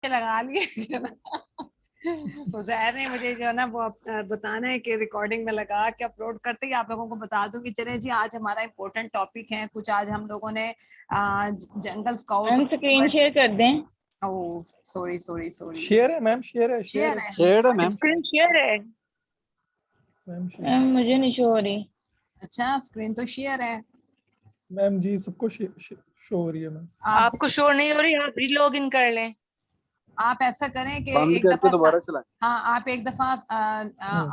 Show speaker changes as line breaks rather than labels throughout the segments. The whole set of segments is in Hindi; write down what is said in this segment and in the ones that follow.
पीछे लगा लिए। उजैर ने मुझे जो है ना वो बताना है कि रिकॉर्डिंग में लगा के अपलोड करते ही आप लोगों को बता दूंगी। चले जी, आज हमारा इम्पोर्टेंट टॉपिक है कुछ। आज हम लोगों ने जंगल स्काउट।
मैम स्क्रीन शेयर कर दें।
Oh sorry sorry sorry.
Share है मैम, शेयर है,
शेयर है।
शेयर है मैम।
स्क्रीन शेयर है
मैम शेयर
मैम, मुझे नहीं शो हो रही।
अच्छा स्क्रीन तो शेयर है।
मैम जी, सबको शो हो रही है मैम।
आपको शो नहीं हो रही, आप रीलॉग इन कर लें।
आप ऐसा करें कि
बंद
एक
करके
दफा
दोबारा चलाएं।
हाँ आप एक दफा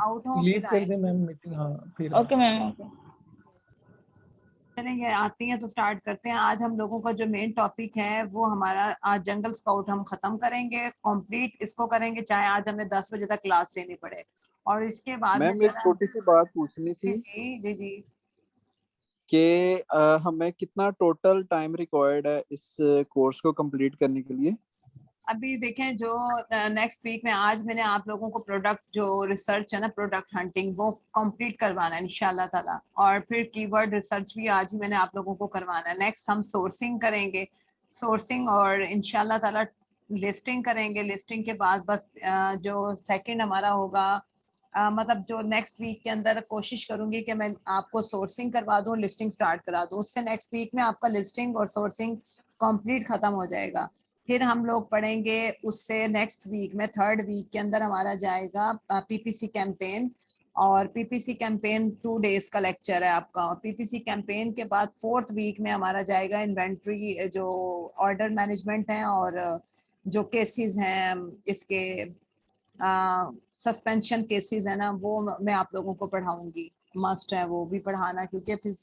आउट हो
लीव
फिर
कर
आए।
दें मैम मीटिंग। हाँ फिर
ओके मैम, ओके।
चलेंगे, आती हैं तो स्टार्ट करते हैं। आज हम लोगों का जो मेन टॉपिक है वो हमारा आज जंगल स्काउट हम खत्म करेंगे, कंप्लीट इसको करेंगे, चाहे आज हमें 10 बजे तक क्लास लेनी पड़े। और इसके बाद में
मैम एक
जरा
छोटी सी बात पूछनी
जी
थी
जी जी जी।
कि हमें कितना टोटल टाइम रिक्वायर्ड है इस कोर्स को कंप्लीट करने के लिए।
अभी देखें जो नेक्स्ट वीक में, आज मैंने आप लोगों को प्रोडक्ट जो रिसर्च है ना, प्रोडक्ट हंटिंग, वो कंप्लीट करवाना है इंशाल्लाह ताला। और फिर कीवर्ड रिसर्च भी आज ही मैंने आप लोगों को करवाना है। नेक्स्ट हम सोर्सिंग करेंगे, सोर्सिंग और इंशाल्लाह ताला लिस्टिंग करेंगे। लिस्टिंग के बाद बस जो सेकंड हमारा होगा, मतलब जो नेक्स्ट वीक के अंदर कोशिश करूंगी कि मैं आपको सोर्सिंग करवा दूं, लिस्टिंग स्टार्ट करा दूं। उससे नेक्स्ट वीक में आपका लिस्टिंग और सोर्सिंग कंप्लीट खत्म हो जाएगा। फिर हम लोग पढ़ेंगे उससे नेक्स्ट वीक में, थर्ड वीक के अंदर हमारा जाएगा पीपीसी कैंपेन। और पीपीसी कैंपेन 2 डेज का लेक्चर है आपका। और पीपीसी कैंपेन के बाद फोर्थ वीक में हमारा जाएगा इन्वेंट्री, जो ऑर्डर मैनेजमेंट है और जो केसेस हैं इसके सस्पेंशन केसेस है ना, वो मैं आप लोगों को पढ़ाऊंगी। मस्ट है वो भी पढ़ाना, क्योंकि फिर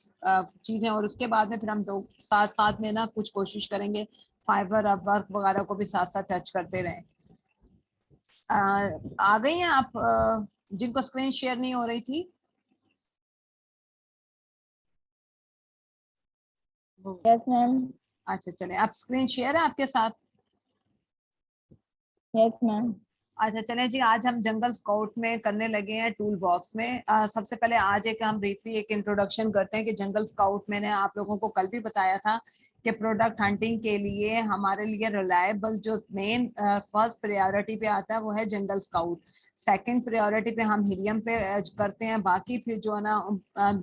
चीजें। और उसके बाद में फिर हम दो साथ साथ में ना कुछ कोशिश करेंगे फाइबर अपवर्क वगैरह को भी साथ साथ टच करते रहें। आ गई हैं आप जिनको स्क्रीन शेयर नहीं हो रही थी?
Yes ma'am.
अच्छा चले, आप स्क्रीन शेयर है आपके साथ?
Yes ma'am.
अच्छा चलें जी, आज हम जंगल स्काउट में करने लगे हैं टूल बॉक्स में। सबसे पहले आज एक हम ब्रीफली एक इंट्रोडक्शन करते हैं कि जंगल स्काउट, मैंने आप लोगों को कल भी बताया था कि प्रोडक्ट हंटिंग के लिए हमारे लिए रिलायबल जो मेन फर्स्ट प्रायोरिटी पे आता है वो है जंगल स्काउट। सेकंड प्रायोरिटी पे हम हीलियम पे करते हैं। बाकी फिर जो है ना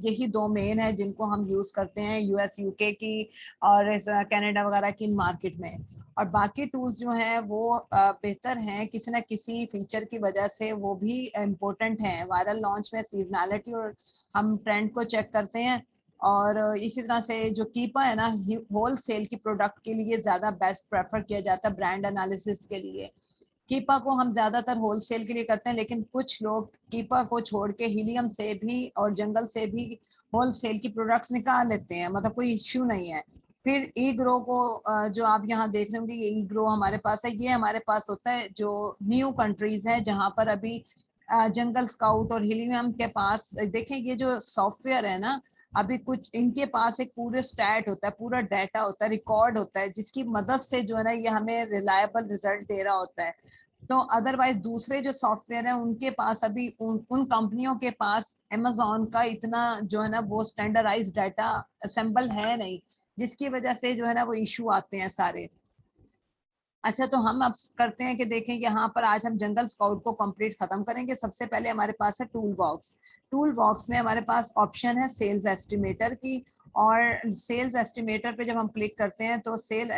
यही दो मेन है जिनको हम यूज करते हैं, यूएस यूके की और कनाडा वगैरह की मार्केट में। और बाकी टूल्स जो हैं वो बेहतर हैं किसी ना किसी फीचर की वजह से, वो भी इम्पोर्टेंट हैं। वायरल लॉन्च में सीजनैलिटी और हम ट्रेंड को चेक करते हैं। और इसी तरह से जो कीपा है ना, होल सेल की प्रोडक्ट के लिए ज़्यादा बेस्ट प्रेफर किया जाता है ब्रांड एनालिसिस के लिए। कीपा को हम ज़्यादातर होल सेल के लिए करते हैं, लेकिन कुछ लोग कीपा को छोड़ के हीलियम से भी और जंगल से भी होल सेल की प्रोडक्ट्स निकाल लेते हैं, मतलब कोई इश्यू नहीं है। फिर ई ग्रो को जो आप यहाँ देख रहे होंगे, ये ई ग्रो हमारे पास है। ये हमारे पास होता है जो न्यू कंट्रीज है जहाँ पर अभी जंगल स्काउट और हिलियम के पास, देखें ये जो सॉफ्टवेयर है ना, अभी कुछ इनके पास एक पूरे स्टैट होता है, पूरा डाटा होता है, रिकॉर्ड होता है, जिसकी मदद से जो है ना ये हमें रिलायबल रिजल्ट दे रहा होता है। तो अदरवाइज दूसरे जो सॉफ्टवेयर है उनके पास अभी उन कंपनियों के पास अमेजोन का इतना जो है ना वो स्टैंडर्डाइज डाटा असेंबल है नहीं, जिसकी वजह से जो है ना वो इशू आते हैं सारे। अच्छा तो हम अब करते हैं कि देखें यहाँ पर आज हम जंगल स्काउट को कंप्लीट खत्म करेंगे। सबसे पहले हमारे पास है टूल बॉक्स। टूल बॉक्स में हमारे पास ऑप्शन है सेल्स एस्टिमेटर की। और सेल्स एस्टिमेटर पे जब हम क्लिक करते हैं तो सेल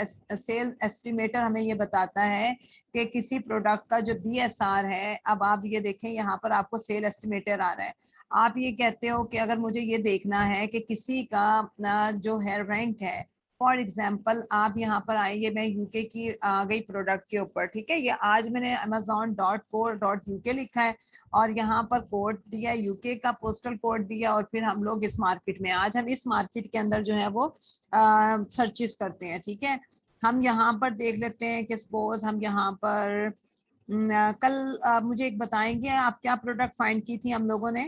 एस्टिमेटर हमें ये बताता है कि किसी प्रोडक्ट का जो बीएसआर है। अब आप ये देखें यहाँ पर आपको सेल एस्टिमेटर आ रहा है। आप ये कहते हो कि अगर मुझे ये देखना है कि किसी का जो है रैंक है, फॉर एग्जाम्पल आप यहाँ पर आएंगे, मैं यूके की आ गई प्रोडक्ट के ऊपर, ठीक है। ये आज मैंने amazon.co.uk लिखा है और यहाँ पर कोड दिया यूके का, पोस्टल कोड दिया, और फिर हम लोग इस मार्केट में, आज हम इस मार्केट के अंदर जो है वो सर्चेस करते हैं, ठीक है। हम यहाँ पर देख लेते हैं कि सपोज हम यहाँ पर कल मुझे एक बताएंगे आप क्या प्रोडक्ट फाइंड की थी हम लोगों ने?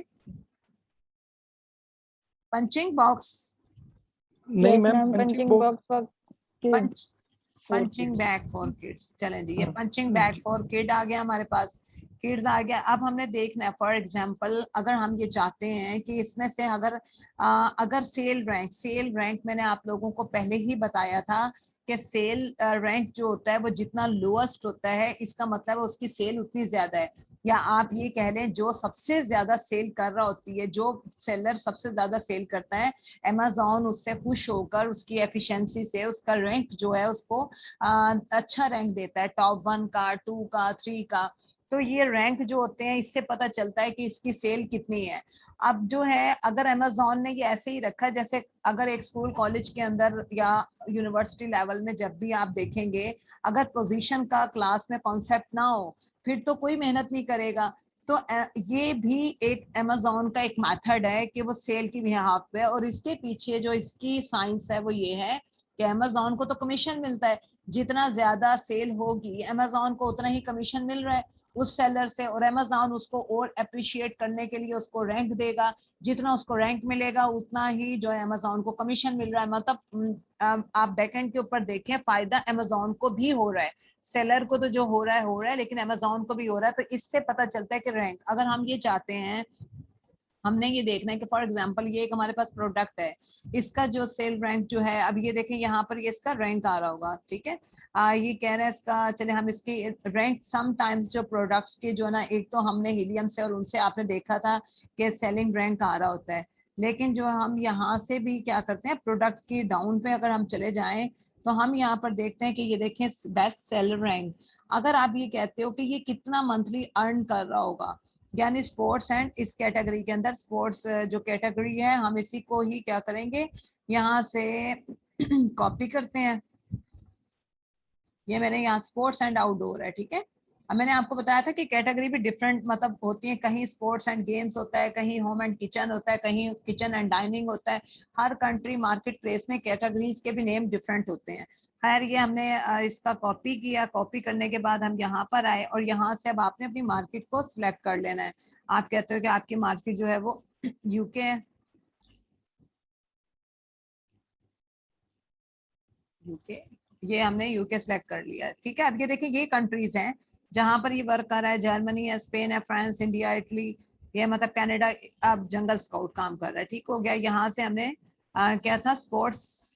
Punching box?
नहीं ma'am,
ma'am
punching
punching box for kids.
Punching bag for kids. चलें जी, ये पंचिंग बैग फॉर किड आ गया हमारे पास, किड्स आ गया। अब हमने देखना है फॉर एग्जांपल, अगर हम ये चाहते हैं कि इसमें से अगर अगर सेल रैंक मैंने आप लोगों को पहले ही बताया था कि सेल रैंक जो होता है वो जितना लोएस्ट होता है इसका मतलब है उसकी सेल उतनी ज्यादा है, या आप ये कह लें जो सबसे ज्यादा सेल कर रहा होती है, जो सेलर सबसे ज्यादा सेल करता है, अमेज़न उससे खुश होकर उसकी एफिशिएंसी से उसका रैंक जो है उसको अच्छा रैंक देता है, टॉप 1 का, 2 का, 3 का। तो ये रैंक जो होते हैं इससे पता चलता है कि इसकी सेल कितनी है। अब जो है अगर अमेज़न ने ये ऐसे ही रखा, जैसे अगर एक स्कूल कॉलेज के अंदर या यूनिवर्सिटी लेवल में जब भी आप देखेंगे, अगर पोजीशन का क्लास में कॉन्सेप्ट ना हो फिर तो कोई मेहनत नहीं करेगा। तो ये भी एक अमेज़न का एक मेथड है कि वो सेल की बिहाफ पे, और इसके पीछे जो इसकी साइंस है वो ये है कि अमेज़न को तो कमीशन मिलता है, जितना ज्यादा सेल होगी अमेज़न को उतना ही कमीशन मिल रहा है उस सेलर से, और अमेज़न उसको और अप्रिशिएट करने के लिए उसको रैंक देगा, जितना उसको रैंक मिलेगा उतना ही जो है अमेज़न को कमीशन मिल रहा है। मतलब आप बैकएंड के ऊपर देखें फायदा अमेज़न को भी हो रहा है, सेलर को तो जो हो रहा है लेकिन अमेज़न को भी हो रहा है। तो इससे पता चलता है कि रैंक, अगर हम ये चाहते हैं, हमने ये देखना है कि फॉर एग्जांपल ये एक हमारे पास प्रोडक्ट है, इसका जो सेल रैंक जो है, अब ये देखें यहाँ पर ये इसका रैंक आ रहा होगा, ठीक है। ये कह रहे हैं इसका, चले हम इसकी रैंक समटाइम्स जो प्रोडक्ट्स के जो ना, एक तो हमने हीलियम से और उनसे आपने देखा था कि सेलिंग रैंक आ रहा होता है, लेकिन जो हम यहाँ से भी क्या करते हैं प्रोडक्ट की डाउन पे अगर हम चले जाएं तो हम यहाँ पर देखते हैं कि ये देखें बेस्ट सेलर रैंक। अगर आप ये कहते हो कि ये कितना मंथली अर्न कर रहा होगा, यानी स्पोर्ट्स एंड इस कैटेगरी के अंदर स्पोर्ट्स जो कैटेगरी है हम इसी को ही क्या करेंगे यहाँ से कॉपी करते हैं। ये मेरे यहाँ स्पोर्ट्स एंड आउटडोर है, ठीक है। अब मैंने आपको बताया था कि कैटेगरी भी डिफरेंट मतलब होती है, कहीं स्पोर्ट्स एंड गेम्स होता है, कहीं होम एंड किचन होता है, कहीं किचन एंड डाइनिंग होता है। हर कंट्री मार्केट प्लेस में कैटेगरीज के भी नेम डिफरेंट होते हैं। खैर ये हमने इसका कॉपी किया, कॉपी करने के बाद हम यहाँ पर आए और यहाँ से अब आपने अपनी मार्केट को सिलेक्ट कर लेना है। आप कहते हो कि आपकी मार्केट जो है वो यूके है, यूके, ये हमने यूके सेलेक्ट कर लिया है, ठीक है। अब ये देखिए ये कंट्रीज हैं जहां पर ये वर्क कर रहा है, जर्मनी है, स्पेन है, फ्रांस, इंडिया, इटली, ये मतलब कनाडा। अब जंगल स्काउट काम कर रहा है, ठीक हो गया। यहाँ से हमने क्या था स्पोर्ट्स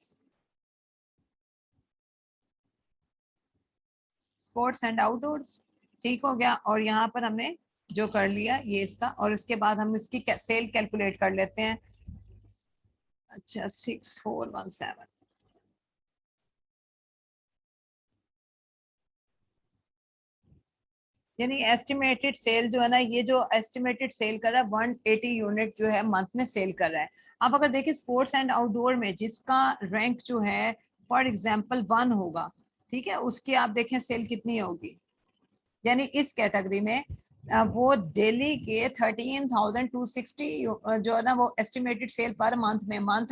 एंड आउटडोर्स, ठीक हो गया। और यहाँ पर हमने जो कर लिया ये इसका, और इसके बाद हम इसकी सेल कैलकुलेट कर लेते हैं। अच्छा 6417, यानी एस्टिमेटेड सेल जो है ना, ये जो एस्टिमेटेड सेल कर रहा है 180 यूनिट जो है मंथ में सेल कर रहा है। आप अगर देखिए स्पोर्ट्स एंड आउटडोर में जिसका रैंक जो है फॉर एग्जांपल 1 होगा, ठीक है, उसकी आप देखें सेल कितनी होगी, यानी इस कैटेगरी में वो डेली के 13,260 जो है ना वो एस्टिमेटेड सेल पर मंथ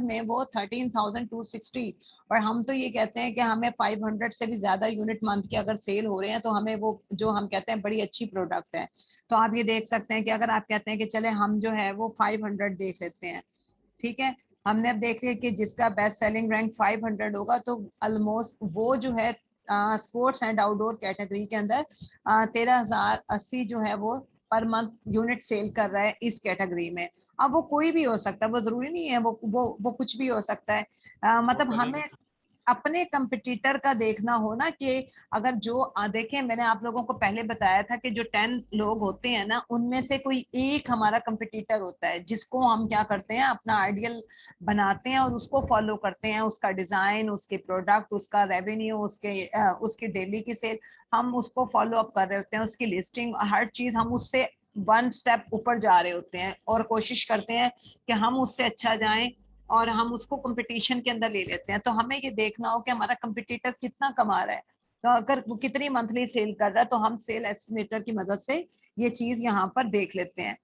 में वो 13,260। और हम तो ये कहते हैं कि हमें 500 से भी ज्यादा यूनिट मंथ के अगर सेल हो रहे हैं तो हमें वो जो हम कहते हैं बड़ी अच्छी प्रोडक्ट है। तो आप ये देख सकते हैं कि अगर आप कहते हैं कि चले हम जो है वो 500 देख लेते हैं, ठीक है। हमने अब देख लिया कि जिसका बेस्ट सेलिंग रैंक 500 होगा तो ऑलमोस्ट वो जो है स्पोर्ट्स एंड आउटडोर कैटेगरी के अंदर 13,080 जो है वो पर मंथ यूनिट सेल कर रहा है इस कैटेगरी में। अब वो कोई भी हो सकता है, वो जरूरी नहीं है वो कुछ भी हो सकता है। मतलब हमें अपने कंपटीटर का देखना हो ना कि अगर जो देखें, मैंने आप लोगों को पहले बताया था कि जो 10 लोग होते हैं ना उनमें से कोई एक हमारा कंपटीटर होता है जिसको हम क्या करते हैं अपना आइडियल बनाते हैं और उसको फॉलो करते हैं, उसका डिजाइन, उसके प्रोडक्ट, उसका रेवेन्यू, उसकी डेली की सेल, हम उसको फॉलो अप कर रहे होते हैं, उसकी लिस्टिंग, हर चीज हम उससे 1 स्टेप ऊपर जा रहे होते हैं और कोशिश करते हैं कि हम उससे अच्छा जाएं और हम उसको कंपटीशन के अंदर ले लेते हैं। तो हमें ये देखना हो कि हमारा कंपटीटर कितना कमा रहा है, तो अगर वो कितनी मंथली सेल कर रहा है तो हम सेल एस्टिमेटर की मदद से ये चीज यहाँ पर देख लेते हैं।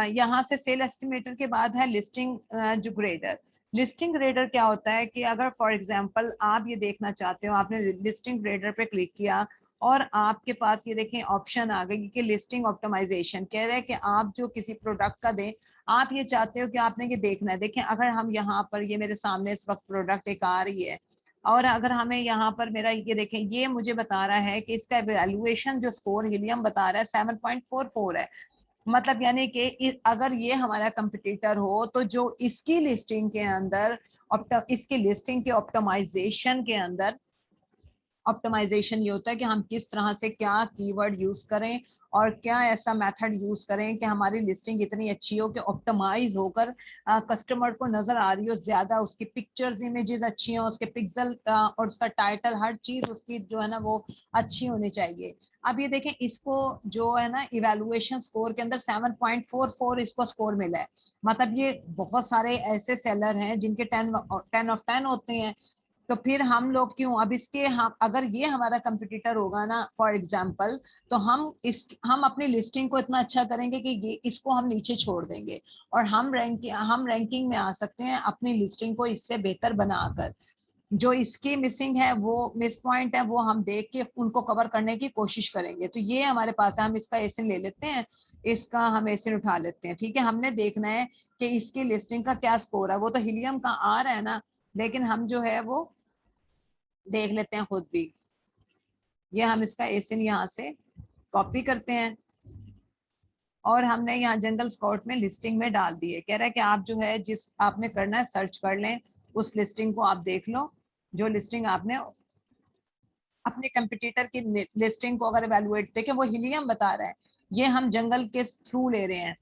यहाँ से सेल एस्टिमेटर के बाद है लिस्टिंग जो ग्रेडर। लिस्टिंग ग्रेडर क्या होता है कि अगर फॉर एग्जांपल आप ये देखना चाहते हो, आपने लिस्टिंग ग्रेडर पे क्लिक किया और आपके पास ये देखें ऑप्शन आ गई कि लिस्टिंग ऑप्टिमाइजेशन, कह रहा है कि आप जो किसी प्रोडक्ट का दें, आप ये चाहते हो कि आपने ये देखना है। देखें अगर हम यहाँ पर, ये मेरे सामने इस वक्त प्रोडक्ट एक आ रही है और अगर हमें यहाँ पर मेरा ये देखें, ये मुझे बता रहा है कि इसका वैल्यूएशन जो स्कोर हीलियम बता रहा है 7.44 है, मतलब यानी कि अगर ये हमारा कंपटीटर हो तो जो इसकी लिस्टिंग के अंदर इसकी लिस्टिंग के ऑप्टिमाइजेशन के अंदर, ऑप्टिमाइजेशन ये होता है कि हम किस तरह से क्या कीवर्ड यूज करें और क्या ऐसा मेथड यूज करें कि हमारी लिस्टिंग इतनी अच्छी हो कि ऑप्टिमाइज होकर कस्टमर को नजर आ रही हो ज्यादा, उसकी पिक्चर्स इमेजेस अच्छी हो, उसके पिक्सल और उसका टाइटल, हर चीज उसकी जो है ना वो अच्छी होनी चाहिए। अब ये देखें, इसको जो है ना इवेलुएशन स्कोर के अंदर 7.44 इसको स्कोर मिला है। मतलब ये बहुत सारे ऐसे सेलर हैं जिनके 10 ऑफ 10 होते हैं। तो फिर हम लोग क्यों, अब इसके हम अगर ये हमारा कंपटीटर होगा ना फॉर एग्जांपल, तो हम अपनी लिस्टिंग को इतना अच्छा करेंगे कि ये इसको हम नीचे छोड़ देंगे और हम रैंकिंग में आ सकते हैं अपनी लिस्टिंग को इससे बेहतर बनाकर। जो इसकी मिसिंग है, वो मिस पॉइंट है, वो हम देख के उनको कवर करने की कोशिश करेंगे। तो ये हमारे पास है, हम इसका एसिन ले लेते हैं, इसका हम एसिन उठा लेते हैं। ठीक है, हमने देखना है कि इसकी लिस्टिंग का क्या स्कोर है। वो तो हीलियम का आ रहा है ना, लेकिन हम जो है वो देख लेते हैं खुद भी। ये हम इसका एसिन यहाँ से कॉपी करते हैं और हमने यहाँ जंगल स्काउट में लिस्टिंग में डाल दिए। कह रहा है कि आप जो है जिस आपने करना है सर्च कर लें, उस लिस्टिंग को आप देख लो, जो लिस्टिंग आपने अपने कंपटीटर की लिस्टिंग को अगर एवेलुएट, देखें वो हीलियम बता रहा है, ये हम जंगल के थ्रू ले रहे हैं।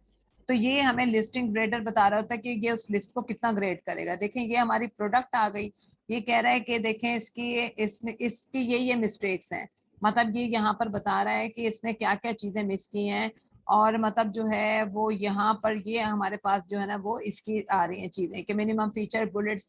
तो ये हमें लिस्टिंग ग्रेडर बता रहा होता है कि ये उस लिस्ट को कितना ग्रेड करेगा। देखें ये हमारी प्रोडक्ट आ गई। ये कह रहा है कि देखें इसकी ये मिस्टेक्स हैं। मतलब ये यहाँ पर बता रहा है कि इसने क्या क्या चीजें मिस की हैं, और मतलब जो है वो यहाँ पर ये हमारे पास जो है ना वो इसकी आ रही हैं चीजें कि मिनिमम फीचर बुलेट्स,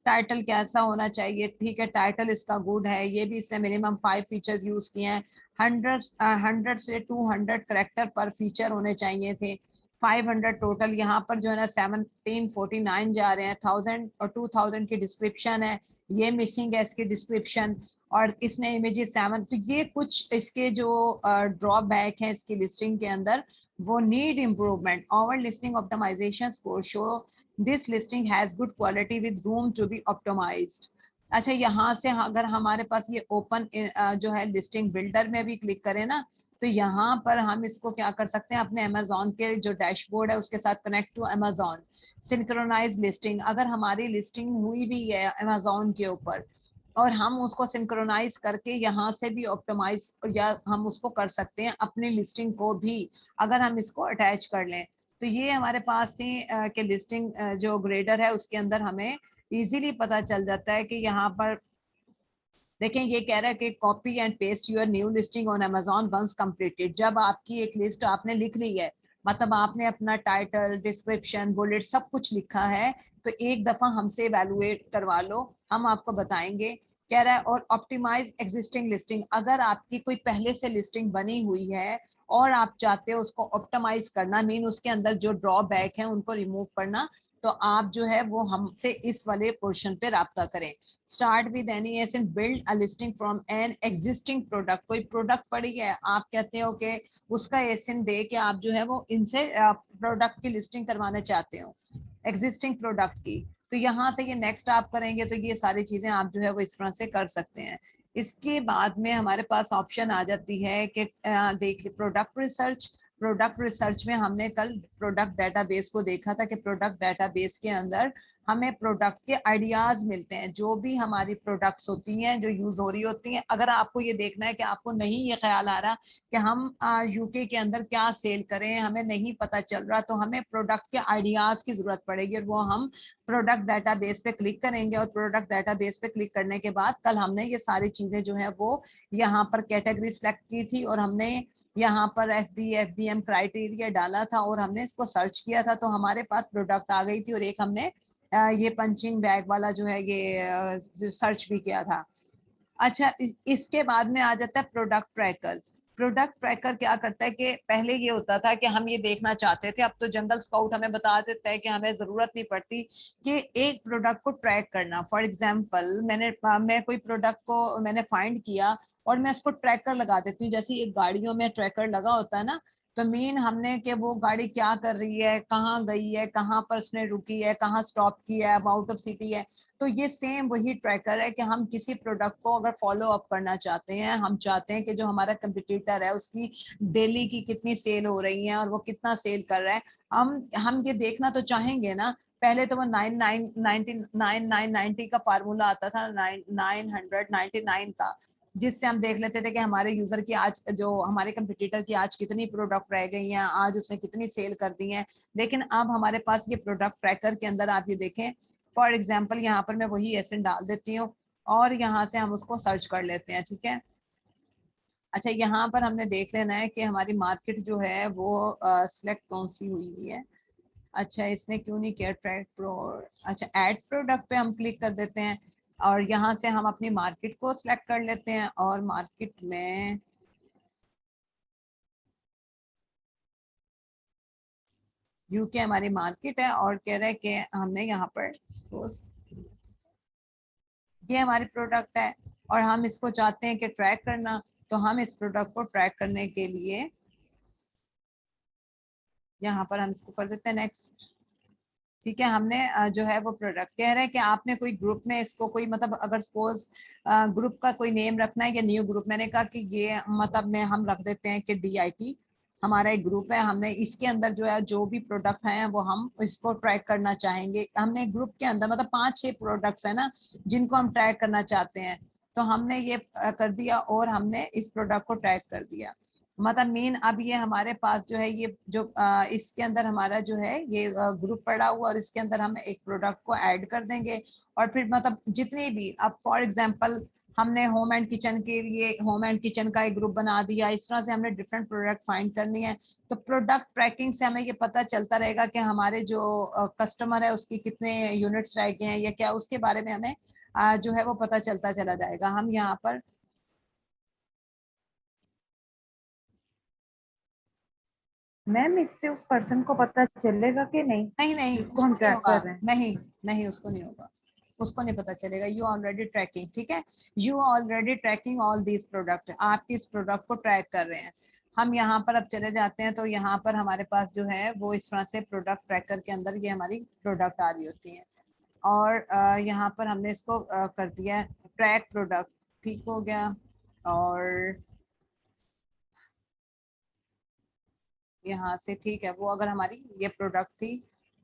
टाइटल कैसा होना चाहिए। ठीक है, टाइटल इसका गुड है, ये भी इसने मिनिमम 5 फीचर्स यूज किए हैं। 100 से 200 करेक्टर पर फीचर होने चाहिए थे। 500 टोटल यहाँ पर जो है ना 1749 जा रहे हैं। 1000 और 2000 की डिस्क्रिप्शन है, ये मिसिंग है इसकी डिस्क्रिप्शन। और इसने इमेजेस 7, तो ये कुछ इसके जो ड्रॉबैक है इसकी लिस्टिंग के अंदर, वो need improvement. Our listing optimization score show this listing has good quality with room to be optimized. अच्छा, यहाँ से अगर हमारे पास ये ओपन जो है लिस्टिंग बिल्डर में भी क्लिक करें ना, तो यहाँ पर हम इसको क्या कर सकते हैं, अपने अमेजोन के जो डैशबोर्ड है उसके साथ connect to Amazon synchronize listing. अगर हमारी लिस्टिंग हुई भी है अमेजोन के ऊपर और हम उसको सिंक्रोनाइज करके यहाँ से भी ऑप्टिमाइज, या हम उसको कर सकते हैं अपनी लिस्टिंग को भी, अगर हम इसको अटैच कर लें। तो ये हमारे पास थी कि लिस्टिंग जो ग्रेडर है उसके अंदर हमें इजीली पता चल जाता है कि यहाँ पर देखें ये कह रहा है कि copy and paste your new listing on Amazon once completed. जब आपकी एक लिस्ट आपने लिख ली है, मतलब आपने अपना टाइटल, डिस्क्रिप्शन, बुलेट सब कुछ लिखा है, तो एक दफा हमसे इवैल्यूएट करवा लो, हम आपको बताएंगे। कह रहा है और ऑप्टिमाइज एग्जिस्टिंग लिस्टिंग, अगर आपकी कोई पहले से लिस्टिंग बनी हुई है और आप चाहते हो उसको ऑप्टिमाइज करना, मीन उसके अंदर जो ड्रॉबैक है उनको रिमूव करना, तो आप जो है वो हमसे इस वाले पोर्शन पे राब्ता करें। Start with any ASIN, build a listing from an existing product. कोई प्रोडक्ट पड़ी है, आप कहते हो कि उसका एसिन दे के आप जो है वो इनसे प्रोडक्ट की लिस्टिंग करवाना चाहते हो, एग्जिस्टिंग प्रोडक्ट की। तो यहाँ से ये नेक्स्ट आप करेंगे तो ये सारी चीजें आप जो है वो इस तरह से कर सकते हैं। इसके बाद में हमारे पास ऑप्शन आ जाती है कि देखिए प्रोडक्ट रिसर्च। प्रोडक्ट रिसर्च में हमने कल प्रोडक्ट डेटाबेस को देखा था कि प्रोडक्ट डेटाबेस के अंदर हमें प्रोडक्ट के आइडियाज मिलते हैं, जो भी हमारी प्रोडक्ट्स होती हैं जो यूज हो रही होती हैं। अगर आपको ये देखना है कि आपको नहीं ये ख्याल आ रहा कि हम यूके के अंदर क्या सेल करें, हमें नहीं पता चल रहा, तो हमें प्रोडक्ट के आइडियाज की जरूरत पड़ेगी, और वो हम प्रोडक्ट डेटाबेस पे क्लिक करेंगे। और प्रोडक्ट डेटाबेस पे क्लिक करने के बाद कल हमने ये सारी चीजें जो है वो यहाँ पर कैटेगरी सेलेक्ट की थी, और हमने यहाँ पर FBM क्राइटेरिया डाला था और हमने इसको सर्च किया था, तो हमारे पास प्रोडक्ट आ गई थी। और एक हमने ये पंचिंग बैग वाला जो है ये सर्च भी किया था। अच्छा, इसके बाद में आ जाता है प्रोडक्ट ट्रैकर। प्रोडक्ट ट्रैकर क्या करता है कि पहले ये होता था कि हम ये देखना चाहते थे, अब तो जंगल स्काउट हमें बता देता है कि हमें जरूरत नहीं पड़ती कि एक प्रोडक्ट को ट्रैक करना। फॉर एग्जांपल मैं कोई प्रोडक्ट को मैंने फाइंड किया और मैं इसको ट्रैकर लगा देती हूँ, जैसे एक गाड़ियों में ट्रैकर लगा होता है ना, तो मीन हमने कि वो गाड़ी क्या कर रही है, कहाँ गई है, कहाँ पर उसने रुकी है, कहाँ स्टॉप किया है, आउट ऑफ सिटी है। तो ये सेम वही ट्रैकर है कि हम किसी प्रोडक्ट को अगर फॉलो अप करना चाहते हैं, हम चाहते हैं कि जो हमारा कंपटीटर है उसकी डेली की कितनी सेल हो रही है और वो कितना सेल कर रहा है, हम ये देखना तो चाहेंगे ना। पहले तो वो 9,990 का फार्मूला आता था, 999 का, जिससे हम देख लेते थे कि हमारे यूजर की आज, जो हमारे कंपटीटर की आज कितनी प्रोडक्ट रह गई हैं, आज उसने कितनी सेल कर दी हैं। लेकिन अब हमारे पास ये प्रोडक्ट ट्रैकर के अंदर आप ये देखें, फॉर एग्जाम्पल यहाँ पर मैं वही एसएन डाल देती हूँ और यहाँ से हम उसको सर्च कर लेते हैं, ठीक है। अच्छा, यहाँ पर हमने देख लेना है कि हमारी मार्केट जो है वो सिलेक्ट कौन सी हुई हुई है। अच्छा, इसने क्यों नहीं किया ट्रैक प्रो। अच्छा, ऐड प्रोडक्ट पे हम क्लिक कर देते हैं और यहाँ से हम अपनी मार्केट को सिलेक्ट कर लेते हैं और मार्केट में यूके हमारी मार्केट है और कह रहा है कि हमने यहाँ पर ये हमारी प्रोडक्ट है और हम इसको चाहते हैं कि ट्रैक करना। तो हम इस प्रोडक्ट को ट्रैक करने के लिए यहाँ पर हम इसको कर देते हैं नेक्स्ट, ठीक है। हमने जो है वो प्रोडक्ट कह रहे हैं कि आपने कोई ग्रुप में इसको कोई मतलब अगर सपोज ग्रुप का कोई नेम रखना है या न्यू ग्रुप, मैंने कहा कि ये मतलब में हम रख देते हैं कि DIT हमारा एक ग्रुप है, हमने इसके अंदर जो है जो भी प्रोडक्ट हैं वो हम इसको ट्रैक करना चाहेंगे। हमने ग्रुप के अंदर मतलब 5-6 प्रोडक्ट्स है ना जिनको हम ट्रैक करना चाहते हैं, तो हमने ये कर दिया और हमने इस प्रोडक्ट को ट्रैक कर दिया। मतलब मेन अब ये हमारे पास जो है ये जो इसके अंदर हमारा जो है ये ग्रुप पड़ा हुआ और इसके अंदर हम एक प्रोडक्ट को ऐड कर देंगे और फिर मतलब जितने भी, अब फॉर एग्जांपल हमने होम एंड किचन के लिए होम एंड किचन का एक ग्रुप बना दिया, इस तरह से हमने डिफरेंट प्रोडक्ट फाइंड करनी है। तो प्रोडक्ट ट्रैकिंग से हमें ये पता चलता रहेगा कि हमारे जो कस्टमर है उसकी कितने यूनिट्स रह गए हैं या क्या, उसके बारे में हमें जो है वो पता चलता चला जाएगा। हम यहाँ पर
मैम इससे उस पर्सन को पता चलेगा कि नहीं
नहीं नहीं
जिसको
उसको
हम
नहीं
ट्रैक
होगा,
कर रहे हैं?
नहीं नहीं उसको नहीं होगा, उसको नहीं पता चलेगा। यू ऑलरेडी ट्रैकिंग, ठीक है, you already tracking all these product, आप इस प्रोडक्ट को ट्रैक कर रहे हैं। हम यहाँ पर अब चले जाते हैं तो यहाँ पर हमारे पास जो है वो इस तरह से प्रोडक्ट ट्रैकर के अंदर ये हमारी प्रोडक्ट आ रही होती है और यहाँ पर हमने इसको कर दिया ट्रैक प्रोडक्ट, ठीक हो गया। और यहाँ से ठीक है, वो अगर हमारी ये प्रोडक्ट थी,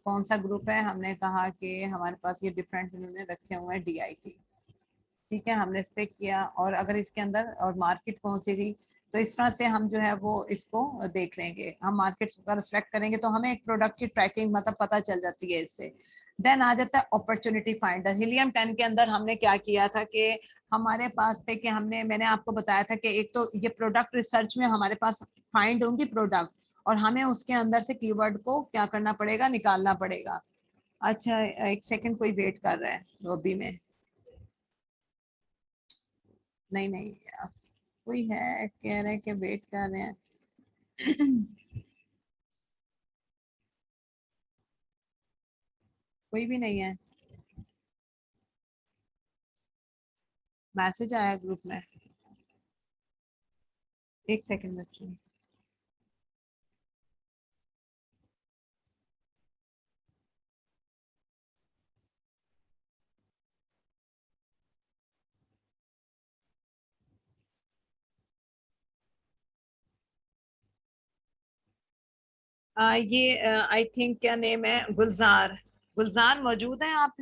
कौन सा ग्रुप है, हमने कहा कि हमारे पास ये डिफरेंट इन्होंने रखे हुए हैं DIT, ठीक है, हमने इस पे किया। और अगर इसके अंदर और मार्केट कौन सी थी, तो इस तरह से हम जो है वो इसको देख लेंगे। हम मार्केट अगर सेलेक्ट करेंगे तो हमें एक प्रोडक्ट की ट्रैकिंग मतलब पता चल जाती है इससे। देन आ जाता है अपॉर्चुनिटी फाइंडर। हीलियम 10 के अंदर हमने क्या किया था कि हमारे पास थे कि मैंने आपको बताया था कि एक तो ये प्रोडक्ट रिसर्च में हमारे पास फाइंड होंगी प्रोडक्ट और हमें उसके अंदर से कीवर्ड को क्या करना पड़ेगा, निकालना पड़ेगा। अच्छा, एक सेकंड, कोई वेट कर रहा है लॉबी में। नहीं नहीं यार, कोई है कह रहे हैं कि वेट कर रहे हैं। कोई भी नहीं है, मैसेज आया ग्रुप में। एक सेकंड बच्चों। ये आई थिंक क्या नेम है, गुलजार। गुलजार मौजूद है आप?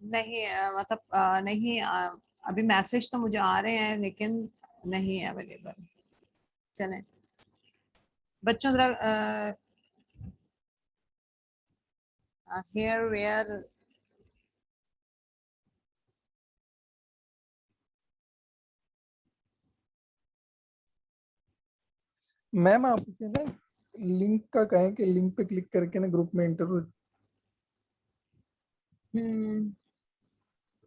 नहीं मतलब नहीं अभी मैसेज तो मुझे आ रहे हैं लेकिन नहीं है अवेलेबल। चलें बच्चों जरा हेयर वेयर।
मैम आप उसे ना लिंक का कहें कि लिंक पे क्लिक करके ना ग्रुप में इंटर हो।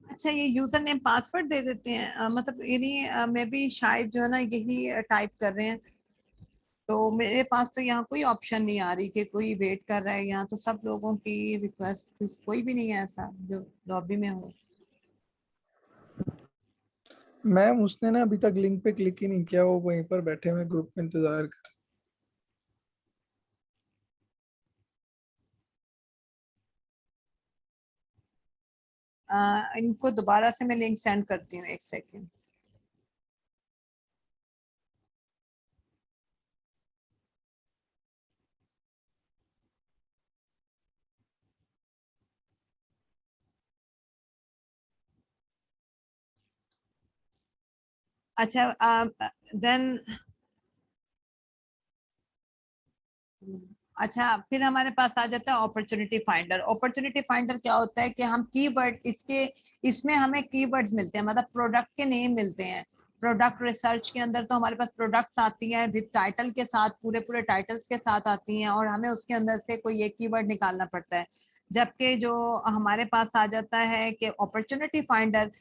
अच्छा, ये यूजर नेम पासवर्ड दे देते हैं मतलब यानी मैं भी शायद जो है ना यही टाइप कर रहे हैं। तो मेरे पास तो यहाँ कोई ऑप्शन नहीं आ रही कि कोई वेट कर रहा है, यहाँ तो सब लोगों की रिक्वेस्ट, कोई भी नहीं है ऐसा जो लॉबी में हो।
मैम उसने ना अभी तक लिंक पे क्लिक ही नहीं किया, वो वहीं पर बैठे हुए ग्रुप में इंतजार कर।
इनको दोबारा से मैं लिंक सेंड करती हूँ, एक सेकेंड। अच्छा देन अच्छा, फिर हमारे पास आ जाता है अपॉर्चुनिटी फाइंडर। अपॉर्चुनिटी फाइंडर क्या होता है कि हम कीवर्ड इसमें हमें कीवर्ड्स मिलते हैं, मतलब प्रोडक्ट के नेम मिलते हैं। प्रोडक्ट रिसर्च के अंदर तो हमारे पास प्रोडक्ट्स आती हैं विद टाइटल के साथ, पूरे पूरे टाइटल्स के साथ आती हैं, और हमें उसके अंदर से कोई एक कीवर्ड निकालना पड़ता है। जबकि जो हमारे पास आ जाता है कि अपॉर्चुनिटी फाइंडर,